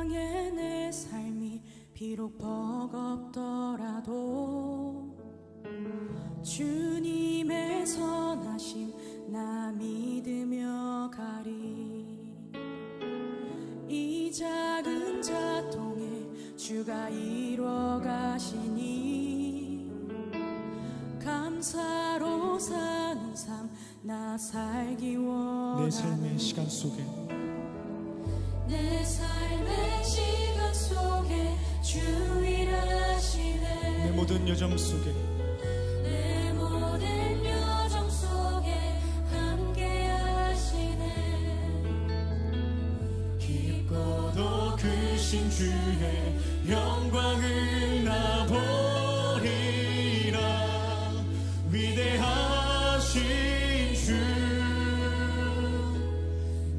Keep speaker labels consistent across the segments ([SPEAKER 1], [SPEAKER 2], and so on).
[SPEAKER 1] 땅에 내 삶이 비록 버겁더라도 주님의 선하심 나 믿으며 가리. 이 작은 자통에 주가 이루어 가시니 감사로 사는 삶 나 살기 원하네.
[SPEAKER 2] 내 삶의 시간 속에
[SPEAKER 1] 내 삶의 시간 속에 주 일하시네.
[SPEAKER 2] 내 모든 여정 속에
[SPEAKER 1] 내 모든 여정 속에 함께 하시네.
[SPEAKER 2] 깊고도 크신 주의 영광을 나 보리라. 위대하신 주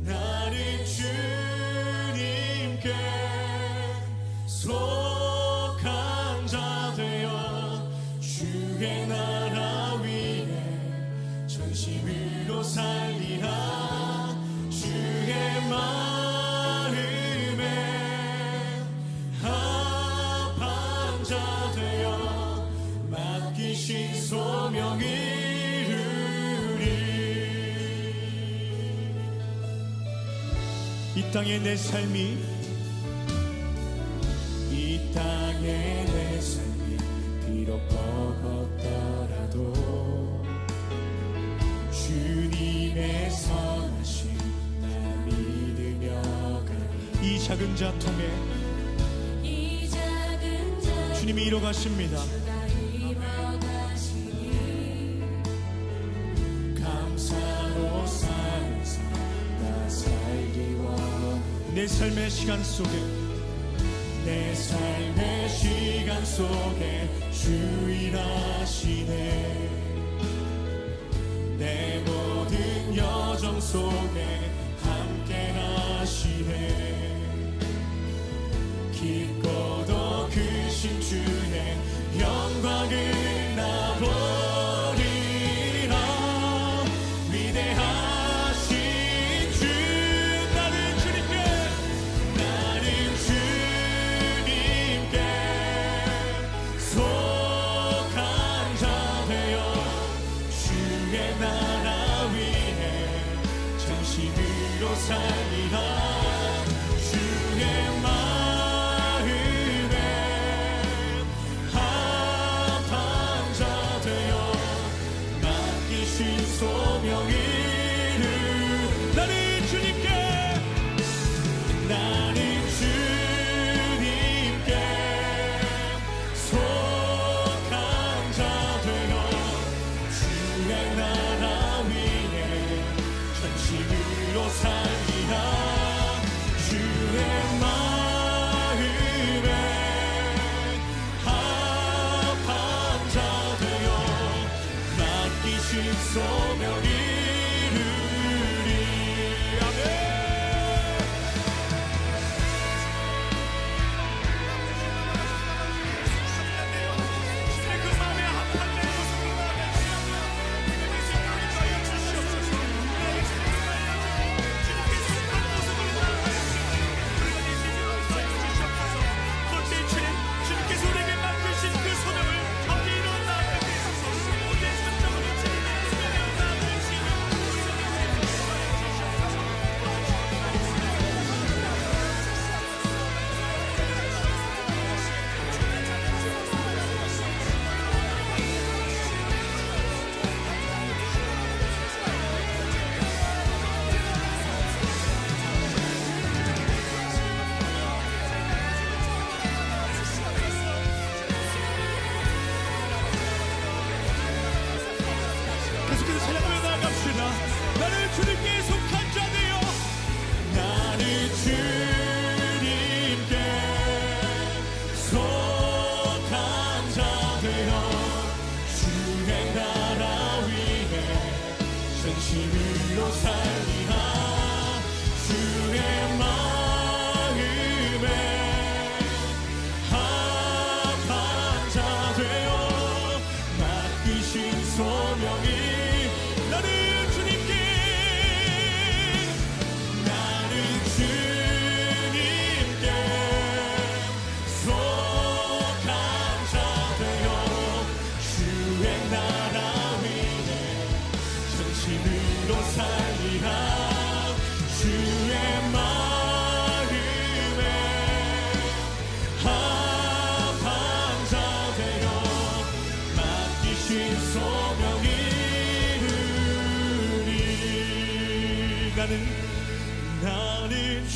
[SPEAKER 2] 나는 주님께 속한 자 되어 주의 나라 위에 전심으로 살리라. 주의 마음에 합한 자 되어 맡기신 소명을 이 땅의 내 삶이 비록 버겁더라도 주님의 선하심 나 믿으며 가. 이 작은 자통에 주님이 이뤄가십니다. 감사로 사는 삶 나 살기 원해. 내 삶의 시간 속에 내 삶의 시간 속에 주 일하시네. 내 모든 여정 속에 함께 하시네. 깊고도 크신 주의 영광을 나 보리라. 위대하신 주 나는 주님께 속한 자 되어 주의 나라 위에 전심을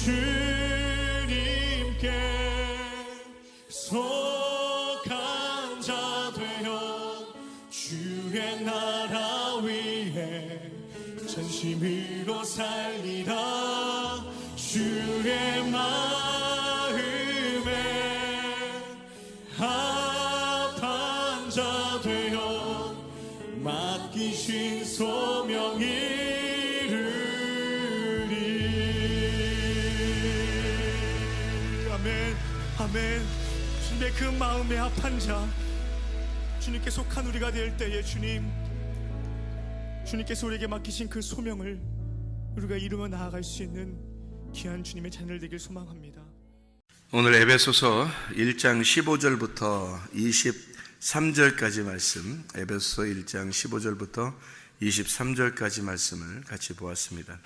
[SPEAKER 2] 주님께 속한 자 되어 주의 나라 위에 전심으로 살리라. 주의 마음에 합한 자 되어 맡기신 소명 이루리. 아멘, 아멘. 주님의 그 마음에 합한 자, 주님께 속한 우리가 될 때에 주님께서 우리에게 맡기신 그 소명을 우리가 이루어 나아갈 수 있는 귀한 주님의 자녀들 되길 소망합니다.
[SPEAKER 3] 오늘 에베소서 1장 15절부터 23절까지 말씀, 에베소서 1장 15절부터 23절까지 말씀을 같이 보았습니다.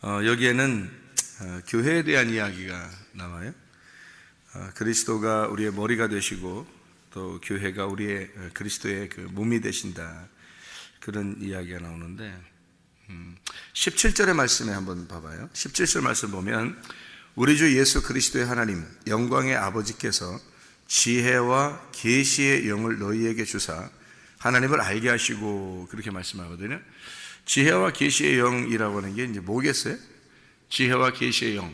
[SPEAKER 3] 여기에는 교회에 대한 이야기가 나와요. 그리스도가 우리의 머리가 되시고 또 교회가 우리의 그리스도의 그 몸이 되신다, 그런 이야기가 나오는데 17절의 말씀에 한번 봐봐요. 17절 말씀 보면 우리 주 예수 그리스도의 하나님 영광의 아버지께서 지혜와 계시의 영을 너희에게 주사 하나님을 알게 하시고, 그렇게 말씀하거든요. 지혜와 계시의 영이라고 하는 게 이제 뭐겠어요? 지혜와 계시의 영,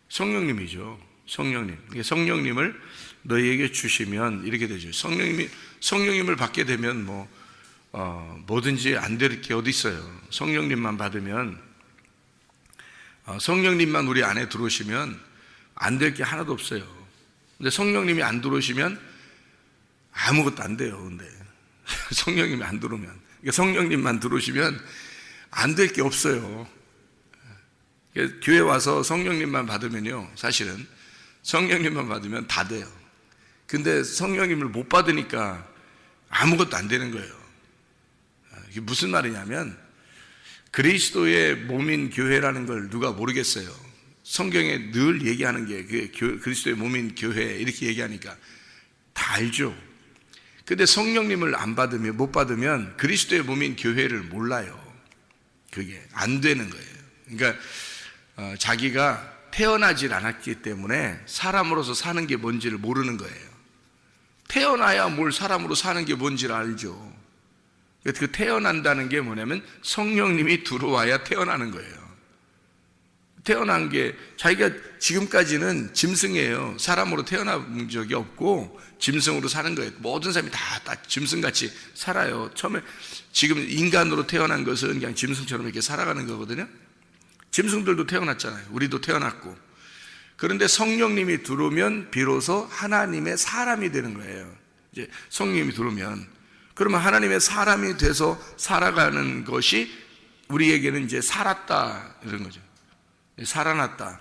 [SPEAKER 3] 성령님이죠. 성령님. 성령님을 너희에게 주시면 이렇게 되죠. 성령님을 받게 되면 뭐든지 안 될 게 어디 있어요. 성령님만 받으면, 성령님만 우리 안에 들어오시면 안 될 게 하나도 없어요. 근데 성령님이 안 들어오시면 아무것도 안 돼요. 근데 성령님이 안 들어오면, 그러니까 성령님만 들어오시면 안 될 게 없어요. 그러니까 교회 와서 성령님만 받으면요, 사실은 성령님만 받으면 다 돼요. 근데 성령님을 못 받으니까 아무것도 안 되는 거예요. 이게 무슨 말이냐면, 그리스도의 몸인 교회라는 걸 누가 모르겠어요. 성경에 늘 얘기하는 게 그리스도의 몸인 교회 이렇게 얘기하니까 다 알죠. 근데 성령님을 못 받으면 그리스도의 몸인 교회를 몰라요. 그게 안 되는 거예요. 그러니까 자기가 태어나질 않았기 때문에 사람으로서 사는 게 뭔지를 모르는 거예요. 태어나야 뭘 사람으로 사는 게 뭔지를 알죠. 그 태어난다는 게 뭐냐면 성령님이 들어와야 태어나는 거예요. 태어난 게, 자기가 지금까지는 짐승이에요. 사람으로 태어난 적이 없고 짐승으로 사는 거예요. 모든 사람이 다 짐승같이 살아요. 처음에 지금 인간으로 태어난 것은 그냥 짐승처럼 이렇게 살아가는 거거든요. 짐승들도 태어났잖아요. 우리도 태어났고. 그런데 성령님이 들어오면 비로소 하나님의 사람이 되는 거예요. 이제 성령님이 들어오면, 그러면 하나님의 사람이 돼서 살아가는 것이 우리에게는 이제 살았다, 이런 거죠. 살아났다.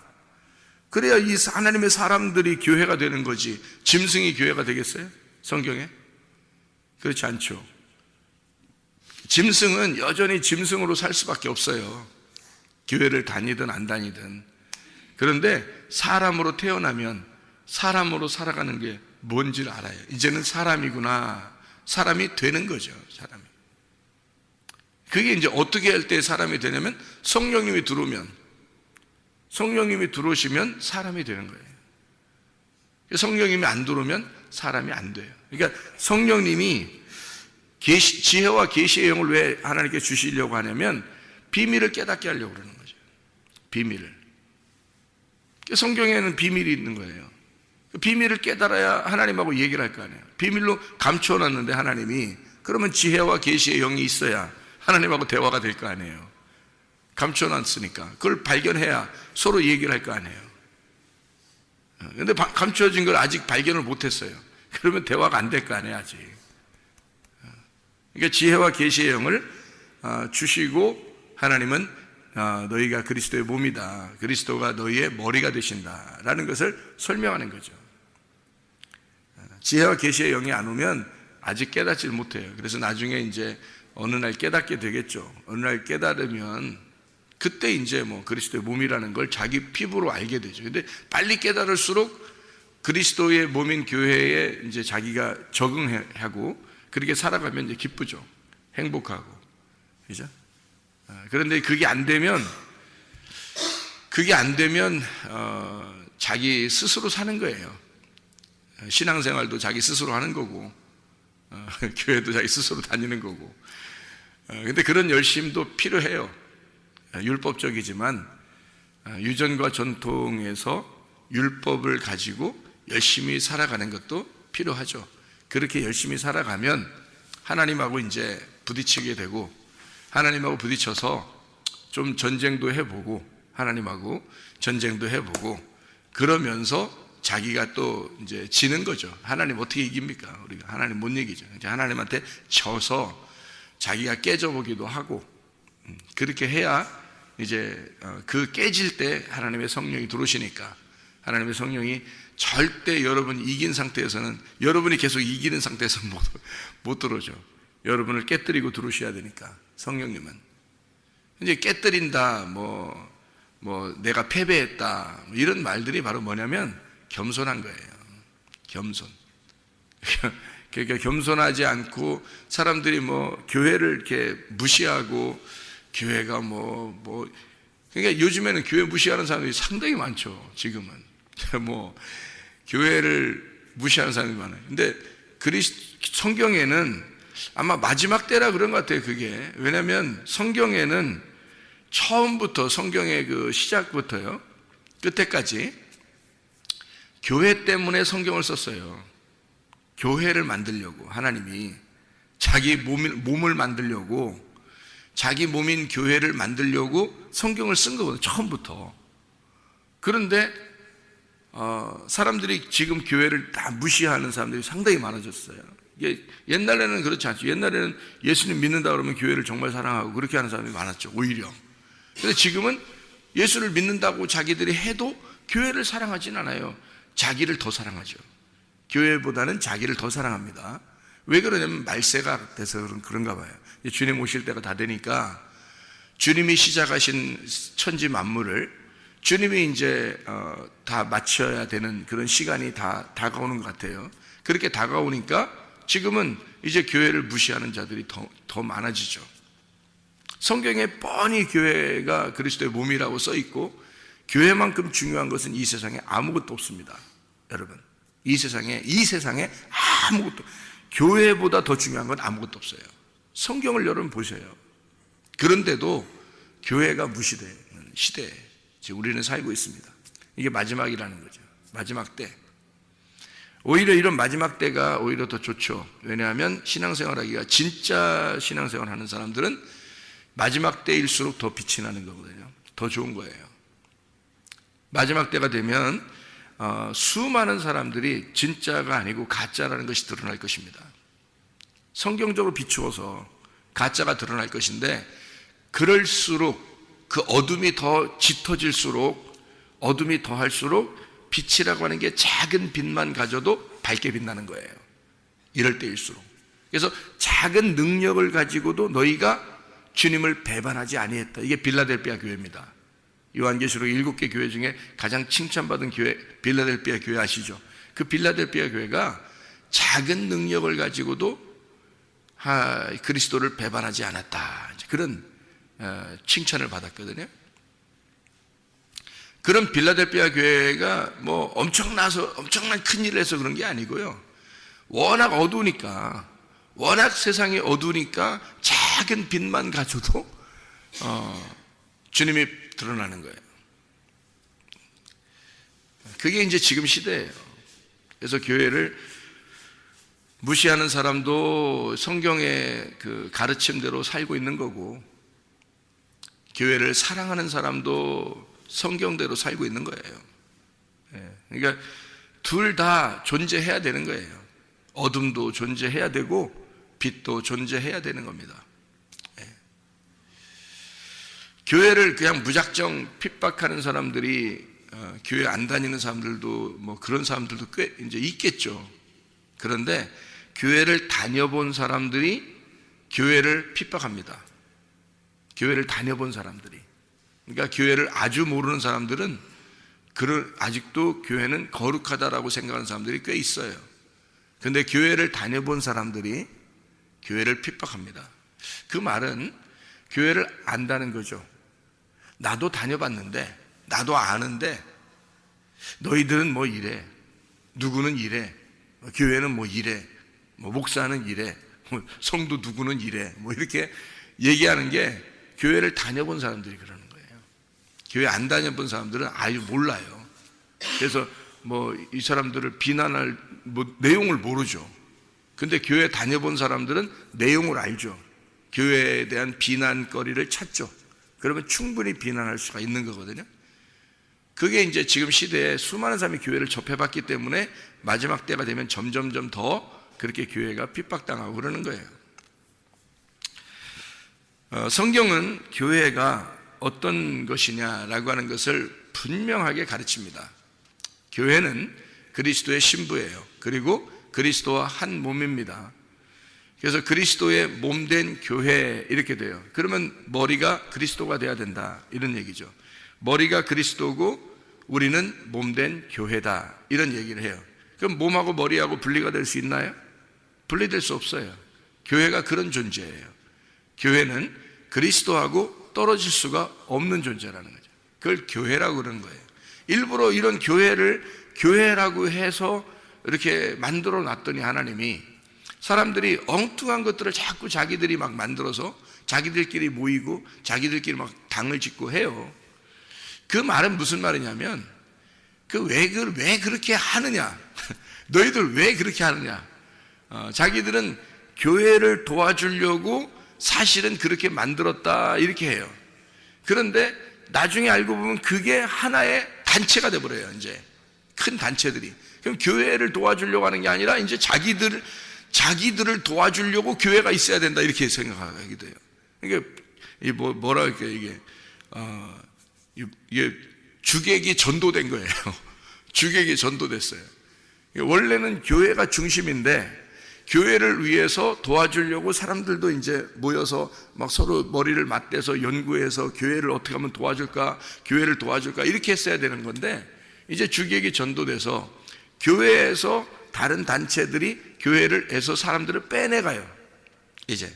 [SPEAKER 3] 그래야 이 하나님의 사람들이 교회가 되는 거지, 짐승이 교회가 되겠어요? 성경에? 그렇지 않죠. 짐승은 여전히 짐승으로 살 수밖에 없어요. 교회를 다니든 안 다니든. 그런데 사람으로 태어나면 사람으로 살아가는 게 뭔지를 알아요. 이제는 사람이구나. 사람이 되는 거죠. 사람이. 그게 이제 어떻게 할 때 사람이 되냐면 성령님이 들어오시면 사람이 되는 거예요. 성령님이 안 들어오면 사람이 안 돼요. 그러니까 성령님이 지혜와 계시의 영을 왜 하나님께 주시려고 하냐면 비밀을 깨닫게 하려고 그러는 거죠. 비밀을. 성경에는 비밀이 있는 거예요. 비밀을 깨달아야 하나님하고 얘기를 할 거 아니에요. 비밀로 감춰놨는데 하나님이, 그러면 지혜와 계시의 영이 있어야 하나님하고 대화가 될 거 아니에요. 감춰놨으니까 그걸 발견해야 서로 얘기를 할 거 아니에요. 그런데 감춰진 걸 아직 발견을 못했어요. 그러면 대화가 안 될 거 아니에요, 아직. 그러니까 지혜와 계시의 영을 주시고, 하나님은 너희가 그리스도의 몸이다, 그리스도가 너희의 머리가 되신다라는 것을 설명하는 거죠. 지혜와 계시의 영이 안 오면 아직 깨닫질 못해요. 그래서 나중에 이제 어느 날 깨닫게 되겠죠. 어느 날 깨달으면 그때 이제 그리스도의 몸이라는 걸 자기 피부로 알게 되죠. 근데 빨리 깨달을수록 그리스도의 몸인 교회에 이제 자기가 적응하고 그렇게 살아가면 이제 기쁘죠. 행복하고. 그죠? 그런데 그게 안 되면 그게 안 되면 자기 스스로 사는 거예요. 신앙생활도 자기 스스로 하는 거고 교회도 자기 스스로 다니는 거고. 근데 그런 열심도 필요해요. 율법적이지만 유전과 전통에서 율법을 가지고 열심히 살아가는 것도 필요하죠. 그렇게 열심히 살아가면 하나님하고 이제 부딪히게 되고, 하나님하고 부딪혀서 좀 전쟁도 해보고, 하나님하고 전쟁도 해보고, 그러면서 자기가 또 이제 지는 거죠. 하나님 어떻게 이깁니까? 우리가 하나님 못 이기죠. 이제 하나님한테 져서 자기가 깨져보기도 하고, 그렇게 해야 이제 그 깨질 때 하나님의 성령이 들어오시니까, 하나님의 성령이 절대 여러분 이긴 상태에서는, 여러분이 계속 이기는 상태에서는 못 들어오죠. 여러분을 깨뜨리고 들어오셔야 되니까. 성령님은 이제 깨뜨린다, 내가 패배했다, 이런 말들이 바로 뭐냐면 겸손한 거예요. 겸손. 그러니까 겸손하지 않고 사람들이 교회를 이렇게 무시하고, 교회가 그러니까 요즘에는 교회 무시하는 사람들이 상당히 많죠. 지금은 교회를 무시하는 사람이 많아요. 근데 성경에는 아마 마지막 때라 그런 것 같아요. 그게 왜냐하면 성경에는 처음부터, 성경의 그 시작부터요 끝에까지 교회 때문에 성경을 썼어요. 교회를 만들려고, 하나님이 자기 몸을 만들려고, 자기 몸인 교회를 만들려고 성경을 쓴 거거든요, 처음부터. 그런데 사람들이 지금 교회를 다 무시하는 사람들이 상당히 많아졌어요. 이게 옛날에는 그렇지 않죠. 옛날에는 예수님 믿는다 그러면 교회를 정말 사랑하고 그렇게 하는 사람이 많았죠, 오히려. 근데 지금은 예수를 믿는다고 자기들이 해도 교회를 사랑하진 않아요. 자기를 더 사랑하죠. 교회보다는 자기를 더 사랑합니다. 왜 그러냐면 말세가 돼서 그런가 봐요. 주님 오실 때가 다 되니까 주님이 시작하신 천지 만물을 주님이 이제 다 마쳐야 되는 그런 시간이 다 다가오는 것 같아요. 그렇게 다가오니까 지금은 이제 교회를 무시하는 자들이 더 많아지죠. 성경에 뻔히 교회가 그리스도의 몸이라고 써 있고, 교회만큼 중요한 것은 이 세상에 아무것도 없습니다. 여러분, 이 세상에 아무것도, 교회보다 더 중요한 건 아무것도 없어요. 성경을 여러분 보세요. 그런데도 교회가 무시되는 시대에 지금 우리는 살고 있습니다. 이게 마지막이라는 거죠. 마지막 때. 오히려 이런 마지막 때가 오히려 더 좋죠. 왜냐하면 신앙생활하기가, 진짜 신앙생활 하는 사람들은 마지막 때일수록 더 빛이 나는 거거든요. 더 좋은 거예요. 마지막 때가 되면 수많은 사람들이 진짜가 아니고 가짜라는 것이 드러날 것입니다. 성경적으로 비추어서 가짜가 드러날 것인데, 그럴수록 그 어둠이 더 짙어질수록, 어둠이 더 할수록 빛이라고 하는 게 작은 빛만 가져도 밝게 빛나는 거예요. 이럴 때일수록. 그래서 작은 능력을 가지고도 너희가 주님을 배반하지 아니했다. 이게 빌라델비아 교회입니다. 요한계시록 7개 교회 중에 가장 칭찬받은 교회, 빌라델비아 교회 아시죠? 그 빌라델비아 교회가 작은 능력을 가지고도 그리스도를 배반하지 않았다, 그런 칭찬을 받았거든요. 그런 빌라델비아 교회가 엄청난 큰 일을 해서 그런 게 아니고요, 워낙 어두우니까, 워낙 세상이 어두우니까 작은 빛만 가져도 주님이 드러나는 거예요. 그게 이제 지금 시대예요. 그래서 교회를 무시하는 사람도 성경의 그 가르침대로 살고 있는 거고, 교회를 사랑하는 사람도 성경대로 살고 있는 거예요. 그러니까 둘 다 존재해야 되는 거예요. 어둠도 존재해야 되고 빛도 존재해야 되는 겁니다. 교회를 그냥 무작정 핍박하는 사람들이, 교회 안 다니는 사람들도 그런 사람들도 꽤 이제 있겠죠. 그런데 교회를 다녀본 사람들이 교회를 핍박합니다. 교회를 다녀본 사람들이. 그러니까 교회를 아주 모르는 사람들은 아직도 교회는 거룩하다라고 생각하는 사람들이 꽤 있어요. 그런데 교회를 다녀본 사람들이 교회를 핍박합니다. 그 말은 교회를 안다는 거죠. 나도 다녀봤는데 나도 아는데 너희들은 뭐 이래, 누구는 이래, 교회는 뭐 이래, 뭐 목사는 이래, 뭐 성도 누구는 이래, 뭐 이렇게 얘기하는 게 교회를 다녀본 사람들이 그러는 거예요. 교회 안 다녀본 사람들은 아예 몰라요. 그래서 뭐 이 사람들을 비난할 뭐 내용을 모르죠. 근데 교회 다녀본 사람들은 내용을 알죠. 교회에 대한 비난거리를 찾죠. 그러면 충분히 비난할 수가 있는 거거든요. 그게 이제 지금 시대에 수많은 사람이 교회를 접해봤기 때문에 마지막 때가 되면 점점점 더 그렇게 교회가 핍박당하고 그러는 거예요. 성경은 교회가 어떤 것이냐라고 하는 것을 분명하게 가르칩니다. 교회는 그리스도의 신부예요. 그리고 그리스도와 한 몸입니다. 그래서 그리스도의 몸된 교회 이렇게 돼요. 그러면 머리가 그리스도가 돼야 된다 이런 얘기죠. 머리가 그리스도고 우리는 몸된 교회다 이런 얘기를 해요. 그럼 몸하고 머리하고 분리가 될 수 있나요? 분리될 수 없어요. 교회가 그런 존재예요. 교회는 그리스도하고 떨어질 수가 없는 존재라는 거죠. 그걸 교회라고 그러는 거예요. 일부러 이런 교회를 교회라고 해서 이렇게 만들어 놨더니 하나님이 사람들이 엉뚱한 것들을 자꾸 자기들이 막 만들어서 자기들끼리 모이고 자기들끼리 막 당을 짓고 해요. 그 말은 무슨 말이냐면 왜 그렇게 하느냐, 너희들 왜 그렇게 하느냐, 자기들은 교회를 도와주려고 사실은 그렇게 만들었다 이렇게 해요. 그런데 나중에 알고 보면 그게 하나의 단체가 돼버려요. 이제 큰 단체들이. 그럼 교회를 도와주려고 하는 게 아니라 이제 자기들을 도와주려고 교회가 있어야 된다 이렇게 생각하게 돼요. 이게 뭐라 할까요? 이게 주객이 전도된 거예요. 주객이 전도됐어요. 원래는 교회가 중심인데 교회를 위해서 도와주려고 사람들도 이제 모여서 막 서로 머리를 맞대서 연구해서 교회를 어떻게 하면 도와줄까, 교회를 도와줄까 이렇게 했어야 되는 건데 이제 주객이 전도돼서 교회에서 다른 단체들이 교회를 해서 사람들을 빼내가요. 이제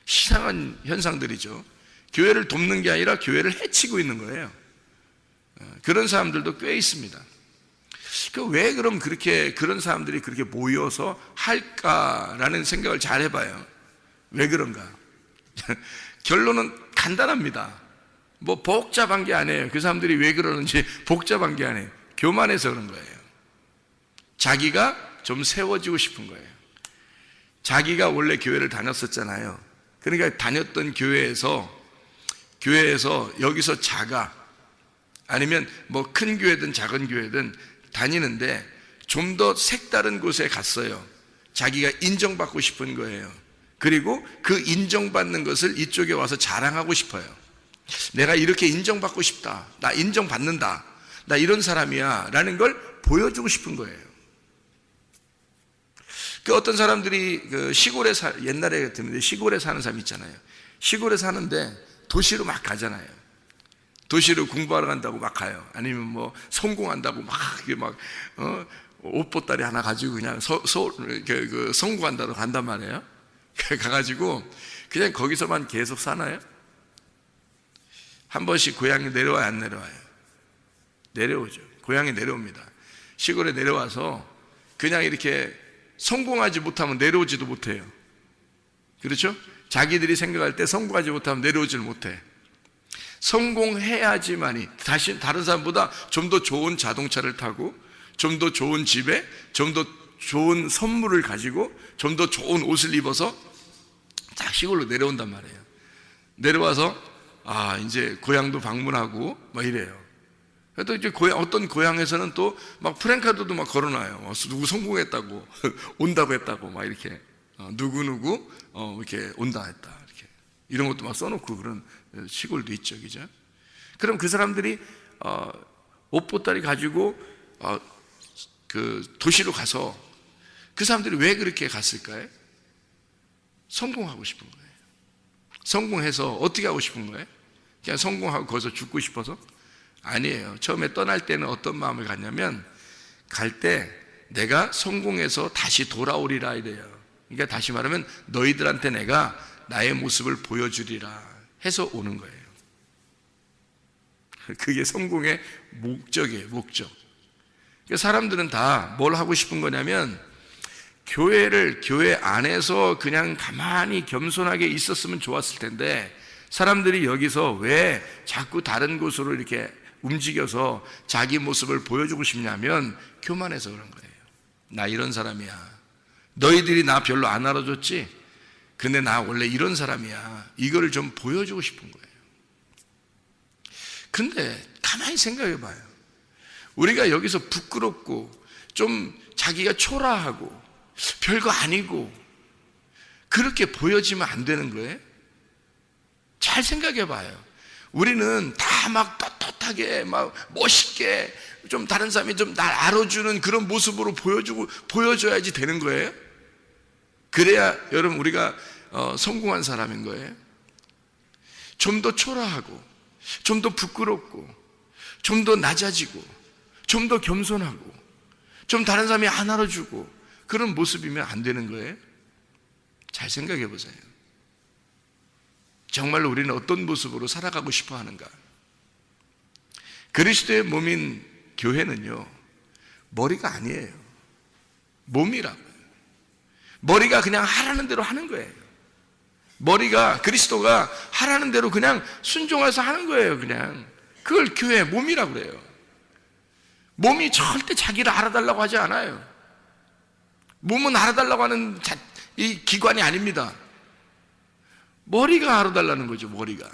[SPEAKER 3] 이상한 현상들이죠. 교회를 돕는 게 아니라 교회를 해치고 있는 거예요. 그런 사람들도 꽤 있습니다. 왜 그럼 그런 사람들이 그렇게 모여서 할까라는 생각을 잘 해봐요. 왜 그런가? 결론은 간단합니다. 뭐 복잡한 게 아니에요. 그 사람들이 왜 그러는지 복잡한 게 아니에요. 교만해서 그런 거예요. 자기가 좀 세워지고 싶은 거예요. 자기가 원래 교회를 다녔었잖아요. 그러니까 다녔던 교회에서 여기서 아니면 뭐 큰 교회든 작은 교회든 다니는데 좀 더 색다른 곳에 갔어요. 자기가 인정받고 싶은 거예요. 그리고 그 인정받는 것을 이쪽에 와서 자랑하고 싶어요. 내가 이렇게 인정받고 싶다, 나 인정받는다, 나 이런 사람이야 라는 걸 보여주고 싶은 거예요. 어떤 사람들이 옛날에 같으면 시골에 사는 사람 있잖아요. 시골에 사는데 도시로 막 가잖아요. 도시로 공부하러 간다고 막 가요. 아니면 뭐 성공한다고 옷보따리 하나 가지고 그냥 성공한다고 간단 말이에요. 가가지고 그냥 거기서만 계속 사나요? 한 번씩 고향에 내려와요, 안 내려와요? 내려오죠. 고향에 내려옵니다. 시골에 내려와서 그냥 이렇게 성공하지 못하면 내려오지도 못해요. 그렇죠? 자기들이 생각할 때 성공하지 못하면 내려오지를 못해. 성공해야지만이 다시 다른 사람보다 좀 더 좋은 자동차를 타고 좀 더 좋은 집에 좀 더 좋은 선물을 가지고 좀 더 좋은 옷을 입어서 딱 시골로 내려온단 말이에요. 내려와서 이제 고향도 방문하고 막 이래요. 또 이제 어떤 고향에서는 또 막 프랭카드도 막 걸어놔요. 누구 성공했다고 온다고 했다고 막 이렇게 누구 이렇게 온다 했다 이렇게 이런 것도 막 써놓고 그런 시골도 있죠, 그죠? 그럼 그 사람들이 옷보따리 가지고 그 도시로 가서 그 사람들이 왜 그렇게 갔을까요? 성공하고 싶은 거예요. 성공해서 어떻게 하고 싶은 거예요? 그냥 성공하고 거기서 죽고 싶어서? 아니에요. 처음에 떠날 때는 어떤 마음을 갖냐면 갈 때 내가 성공해서 다시 돌아오리라 이래요. 그러니까 다시 말하면 너희들한테 내가 나의 모습을 보여주리라 해서 오는 거예요. 그게 성공의 목적이에요, 목적. 그러니까 사람들은 다 뭘 하고 싶은 거냐면 교회 안에서 그냥 가만히 겸손하게 있었으면 좋았을 텐데 사람들이 여기서 왜 자꾸 다른 곳으로 이렇게 움직여서 자기 모습을 보여주고 싶냐면 교만해서 그런 거예요. 나 이런 사람이야. 너희들이 나 별로 안 알아줬지? 근데 나 원래 이런 사람이야. 이거를 좀 보여주고 싶은 거예요. 근데 가만히 생각해 봐요. 우리가 여기서 부끄럽고 좀 자기가 초라하고 별거 아니고 그렇게 보여지면 안 되는 거예요. 잘 생각해 봐요. 우리는 다 막 떳떳하게 막 멋있게 좀 다른 사람이 좀 날 알아주는 그런 모습으로 보여줘야지 되는 거예요. 그래야 여러분 우리가 성공한 사람인 거예요. 좀 더 초라하고 좀 더 부끄럽고 좀 더 낮아지고 좀 더 겸손하고 좀 다른 사람이 안 알아주고 그런 모습이면 안 되는 거예요. 잘 생각해 보세요. 정말로 우리는 어떤 모습으로 살아가고 싶어 하는가? 그리스도의 몸인 교회는요, 머리가 아니에요. 몸이라고요. 머리가 그냥 하라는 대로 하는 거예요. 머리가, 그리스도가 하라는 대로 그냥 순종해서 하는 거예요, 그냥. 그걸 교회 몸이라고 그래요. 몸이 절대 자기를 알아달라고 하지 않아요. 몸은 알아달라고 하는 이 기관이 아닙니다. 머리가 알아달라는 거죠, 머리가.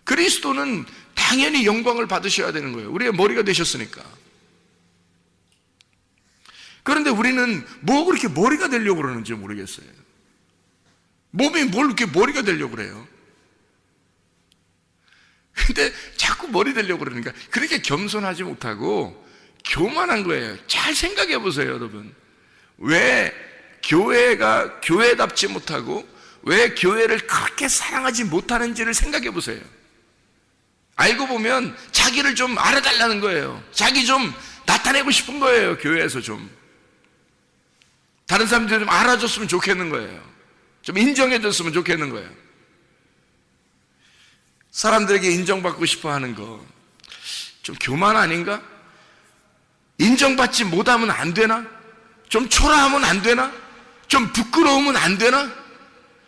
[SPEAKER 3] 그리스도는 당연히 영광을 받으셔야 되는 거예요. 우리의 머리가 되셨으니까. 그런데 우리는 뭐 그렇게 머리가 되려고 그러는지 모르겠어요. 몸이 뭘 그렇게 머리가 되려고 그래요? 근데 자꾸 머리 되려고 그러니까 그렇게 겸손하지 못하고 교만한 거예요. 잘 생각해 보세요, 여러분. 왜 교회가 교회답지 못하고 왜 교회를 그렇게 사랑하지 못하는지를 생각해 보세요. 알고 보면 자기를 좀 알아달라는 거예요. 자기 좀 나타내고 싶은 거예요. 교회에서 좀 다른 사람들이 좀 알아줬으면 좋겠는 거예요. 좀 인정해줬으면 좋겠는 거예요. 사람들에게 인정받고 싶어 하는 거 좀 교만 아닌가? 인정받지 못하면 안 되나? 좀 초라하면 안 되나? 좀 부끄러우면 안 되나?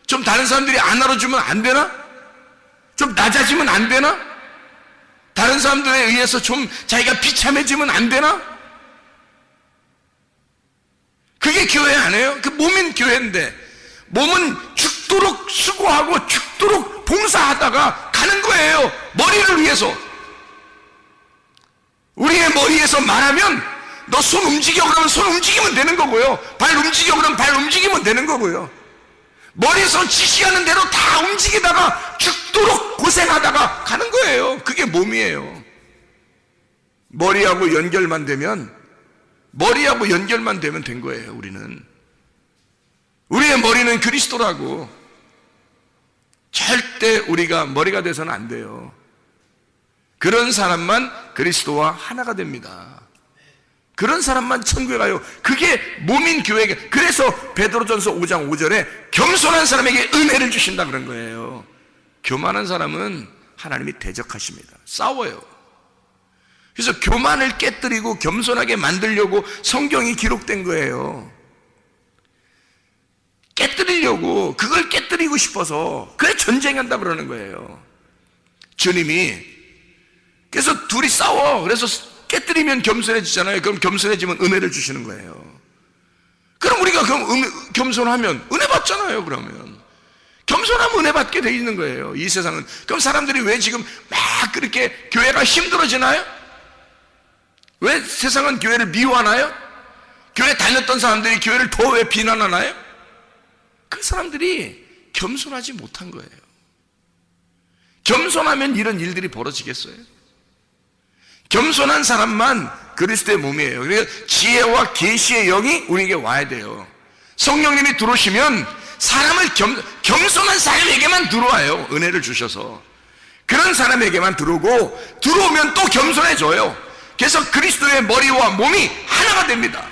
[SPEAKER 3] 좀 다른 사람들이 안 알아주면 안 되나? 좀 낮아지면 안 되나? 다른 사람들에 의해서 좀 자기가 비참해지면 안 되나? 그게 교회 아니에요? 그 몸인 교회인데 몸은 죽도록 수고하고 죽도록 봉사하다가 가는 거예요. 머리를 위해서. 우리의 머리에서 말하면 너 손 움직여 그러면 손 움직이면 되는 거고요. 발 움직여 그러면 발 움직이면 되는 거고요. 머리에서 지시하는 대로 다 움직이다가 죽도록 고생하다가 가는 거예요. 그게 몸이에요. 머리하고 연결만 되면 된 거예요. 우리의 머리는 그리스도라고. 절대 우리가 머리가 돼서는 안 돼요. 그런 사람만 그리스도와 하나가 됩니다. 그런 사람만 천국에 가요. 그게 몸인 교회에게. 그래서 베드로전서 5장 5절에 겸손한 사람에게 은혜를 주신다 그런 거예요. 교만한 사람은 하나님이 대적하십니다. 싸워요. 그래서 교만을 깨뜨리고 겸손하게 만들려고 성경이 기록된 거예요. 깨뜨리려고, 그걸 깨뜨리고 싶어서 그래 전쟁한다 그러는 거예요. 주님이. 그래서 둘이 싸워. 그래서 깨뜨리면 겸손해지잖아요. 그럼 겸손해지면 은혜를 주시는 거예요. 그럼 우리가 겸손하면 은혜 받잖아요. 그러면 겸손하면 은혜 받게 돼 있는 거예요. 이 세상은. 그럼 사람들이 왜 지금 막 그렇게 교회가 힘들어지나요? 왜 세상은 교회를 미워하나요? 교회 다녔던 사람들이 교회를 더 왜 비난하나요? 그 사람들이 겸손하지 못한 거예요. 겸손하면 이런 일들이 벌어지겠어요? 겸손한 사람만 그리스도의 몸이에요. 그래서 지혜와 계시의 영이 우리에게 와야 돼요. 성령님이 들어오시면 사람을 겸손한 사람에게만 들어와요. 은혜를 주셔서. 그런 사람에게만 들어오면 또 겸손해져요. 그래서 그리스도의 머리와 몸이 하나가 됩니다.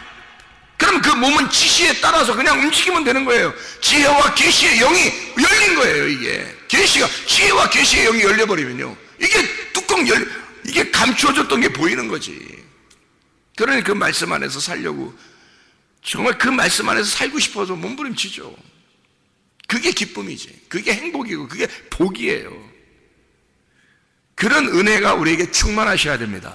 [SPEAKER 3] 그럼 그 몸은 지시에 따라서 그냥 움직이면 되는 거예요. 지혜와 계시의 영이 열린 거예요. 이게 지혜와 계시의 영이 열려버리면요, 이게 이게 감추어졌던 게 보이는 거지. 그러니 그 말씀 안에서 살려고, 정말 그 말씀 안에서 살고 싶어서 몸부림치죠. 그게 기쁨이지. 그게 행복이고 그게 복이에요. 그런 은혜가 우리에게 충만하셔야 됩니다.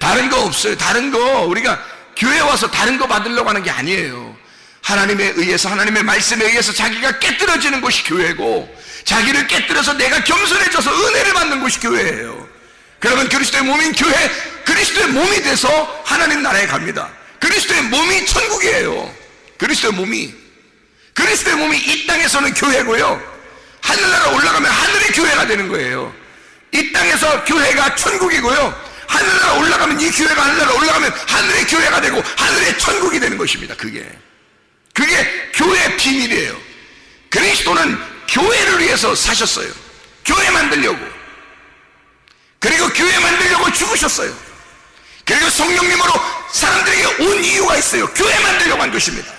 [SPEAKER 3] 다른 거 없어요. 다른 거 우리가 교회 와서 다른 거 받으려고 하는 게 아니에요. 하나님에 의해서, 하나님의 말씀에 의해서 자기가 깨뜨려지는 곳이 교회고, 자기를 깨뜨려서 내가 겸손해져서 은혜를 받는 곳이 교회예요. 그러면 그리스도의 몸인 교회, 그리스도의 몸이 돼서 하나님 나라에 갑니다. 그리스도의 몸이 천국이에요. 그리스도의 몸이 이 땅에서는 교회고요, 하늘나라 올라가면 하늘의 교회가 되는 거예요. 이 땅에서 교회가 천국이고요, 하늘나라 올라가면, 이 교회가 하늘나라 올라가면 하늘의 교회가 되고 하늘의 천국이 되는 것입니다. 그게 교회의 비밀이에요. 그리스도는 교회를 위해서 사셨어요. 교회 만들려고. 그리고 교회 만들려고 죽으셨어요. 그리고 성령님으로 사람들에게 온 이유가 있어요. 교회 만들려고 한 것입니다.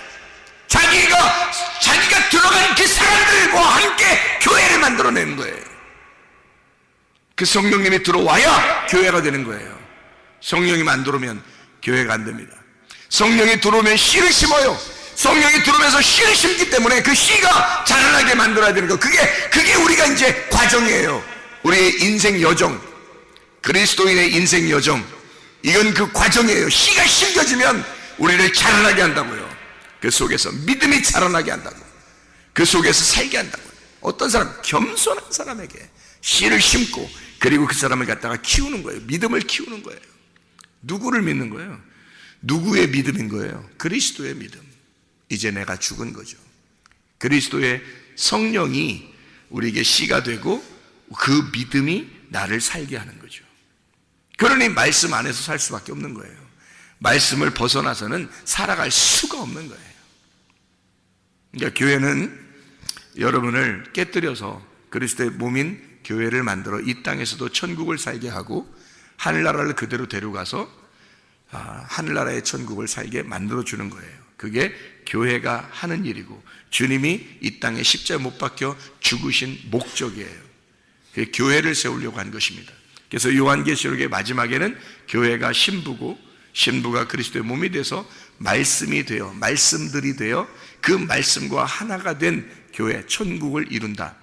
[SPEAKER 3] 자기가 들어간 그 사람들과 함께 교회를 만들어내는 거예요. 그 성령님이 들어와야 교회가 되는 거예요. 성령님 안 들어오면 교회가 안 됩니다. 성령이 들어오면 씨를 심어요. 성령이 들어오면서 씨를 심기 때문에 그 씨가 자라나게 만들어야 되는 거. 그게 우리가 이제 과정이에요. 우리의 인생 여정, 그리스도인의 인생 여정, 이건 그 과정이에요. 씨가 심겨지면 우리를 자라나게 한다고요. 그 속에서 믿음이 자라나게 한다고, 그 속에서 살게 한다고요. 어떤 사람, 겸손한 사람에게 씨를 심고, 그리고 그 사람을 갖다가 키우는 거예요. 믿음을 키우는 거예요. 누구를 믿는 거예요? 누구의 믿음인 거예요? 그리스도의 믿음. 이제 내가 죽은 거죠. 그리스도의 성령이 우리에게 씨가 되고 그 믿음이 나를 살게 하는 거죠. 그러니 말씀 안에서 살 수밖에 없는 거예요. 말씀을 벗어나서는 살아갈 수가 없는 거예요. 그러니까 교회는 여러분을 깨뜨려서 그리스도의 몸인 교회를 만들어 이 땅에서도 천국을 살게 하고, 하늘나라를 그대로 데려가서 하늘나라의 천국을 살게 만들어주는 거예요. 그게 교회가 하는 일이고, 주님이 이 땅에 십자가에 못 박혀 죽으신 목적이에요. 그게 교회를 세우려고 한 것입니다. 그래서 요한계시록의 마지막에는 교회가 신부고, 신부가 그리스도의 몸이 돼서 말씀이 되어, 말씀들이 되어 그 말씀과 하나가 된 교회, 천국을 이룬다.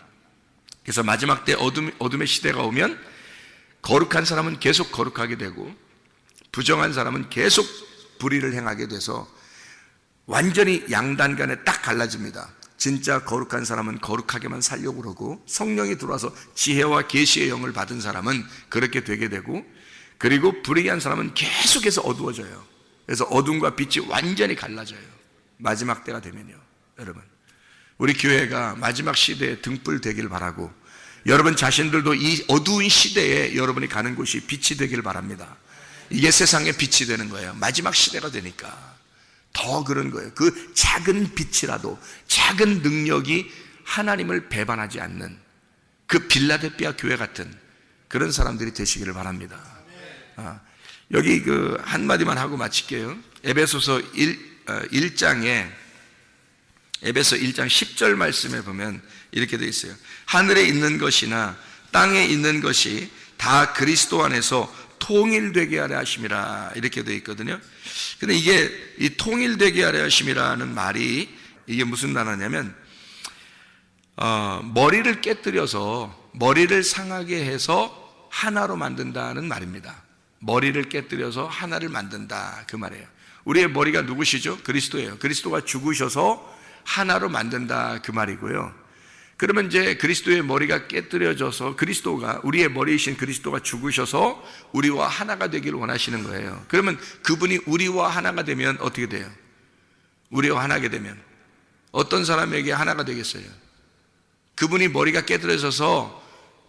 [SPEAKER 3] 그래서 마지막 때 어둠의 시대가 오면 거룩한 사람은 계속 거룩하게 되고 부정한 사람은 계속 불의를 행하게 돼서 완전히 양단 간에 딱 갈라집니다. 진짜 거룩한 사람은 거룩하게만 살려고 그러고, 성령이 들어와서 지혜와 계시의 영을 받은 사람은 그렇게 되게 되고, 그리고 불의한 사람은 계속해서 어두워져요. 그래서 어둠과 빛이 완전히 갈라져요. 마지막 때가 되면요. 여러분, 우리 교회가 마지막 시대에 등불 되길 바라고, 여러분 자신들도 이 어두운 시대에 여러분이 가는 곳이 빛이 되길 바랍니다. 이게 세상의 빛이 되는 거예요. 마지막 시대가 되니까 더 그런 거예요. 그 작은 빛이라도, 작은 능력이 하나님을 배반하지 않는 그 빌라델피아 교회 같은 그런 사람들이 되시기를 바랍니다. 여기 그 한마디만 하고 마칠게요. 에베소서 1장에 에베소 1장 10절 말씀에 보면 이렇게 되어 있어요. 하늘에 있는 것이나 땅에 있는 것이 다 그리스도 안에서 통일되게 하려 하심이라, 이렇게 되어 있거든요. 근데 이게 이 통일되게 하려 하심이라는 말이 이게 무슨 단어냐면 머리를 깨뜨려서 머리를 상하게 해서 하나로 만든다는 말입니다. 머리를 깨뜨려서 하나를 만든다, 그 말이에요. 우리의 머리가 누구시죠? 그리스도예요. 그리스도가 죽으셔서 하나로 만든다, 그 말이고요. 그러면 이제 그리스도의 머리가 깨뜨려져서, 그리스도가, 우리의 머리이신 그리스도가 죽으셔서 우리와 하나가 되기를 원하시는 거예요. 그러면 그분이 우리와 하나가 되면 어떻게 돼요? 우리와 하나가 되면 어떤 사람에게 하나가 되겠어요? 그분이 머리가 깨뜨려져서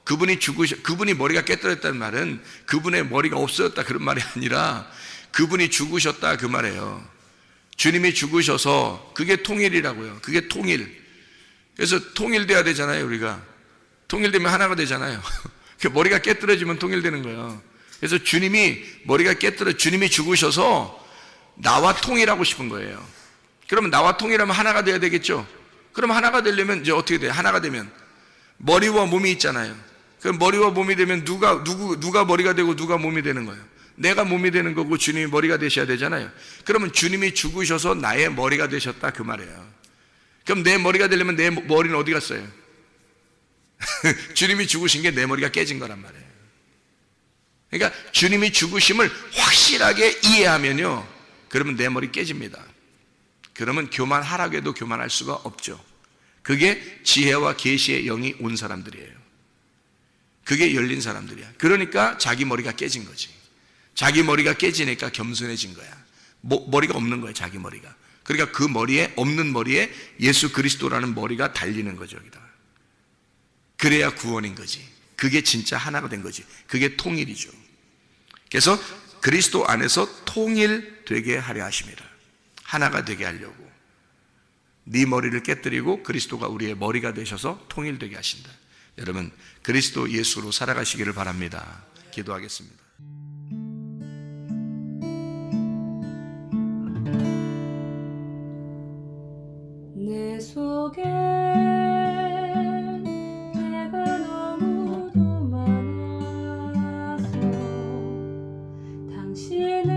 [SPEAKER 3] 그분이 머리가 깨뜨렸다는 말은 그분의 머리가 없어졌다 그런 말이 아니라 그분이 죽으셨다 그 말이에요. 주님이 죽으셔서, 그게 통일이라고요. 그게 통일. 그래서 통일돼야 되잖아요. 우리가 통일되면 하나가 되잖아요. 머리가 깨뜨려지면 통일되는 거예요. 그래서 주님이 머리가 주님이 죽으셔서 나와 통일하고 싶은 거예요. 그러면 나와 통일하면 하나가 돼야 되겠죠. 그럼 하나가 되려면 이제 어떻게 돼요? 하나가 되면 머리와 몸이 있잖아요. 그럼 머리와 몸이 되면 누가 머리가 되고 누가 몸이 되는 거예요? 내가 몸이 되는 거고 주님이 머리가 되셔야 되잖아요. 그러면 주님이 죽으셔서 나의 머리가 되셨다 그 말이에요. 그럼 내 머리가 되려면 내 머리는 어디 갔어요? 주님이 죽으신 게 내 머리가 깨진 거란 말이에요. 그러니까 주님이 죽으심을 확실하게 이해하면요, 그러면 내 머리 깨집니다. 그러면 교만하라고 해도 교만할 수가 없죠. 그게 지혜와 계시의 영이 온 사람들이에요. 그게 열린 사람들이야. 그러니까 자기 머리가 깨진 거지. 자기 머리가 깨지니까 겸손해진 거야. 머리가 없는 거야, 자기 머리가. 그러니까 그 머리에, 없는 머리에 예수 그리스도라는 머리가 달리는 거죠, 여기다. 그래야 구원인 거지. 그게 진짜 하나가 된 거지. 그게 통일이죠. 그래서 그리스도 안에서 통일되게 하려 하심이라. 하나가 되게 하려고. 네 머리를 깨뜨리고 그리스도가 우리의 머리가 되셔서 통일되게 하신다. 여러분, 그리스도 예수로 살아가시기를 바랍니다. 기도하겠습니다.
[SPEAKER 1] 내 속에 내가 너무도 많아서 당신을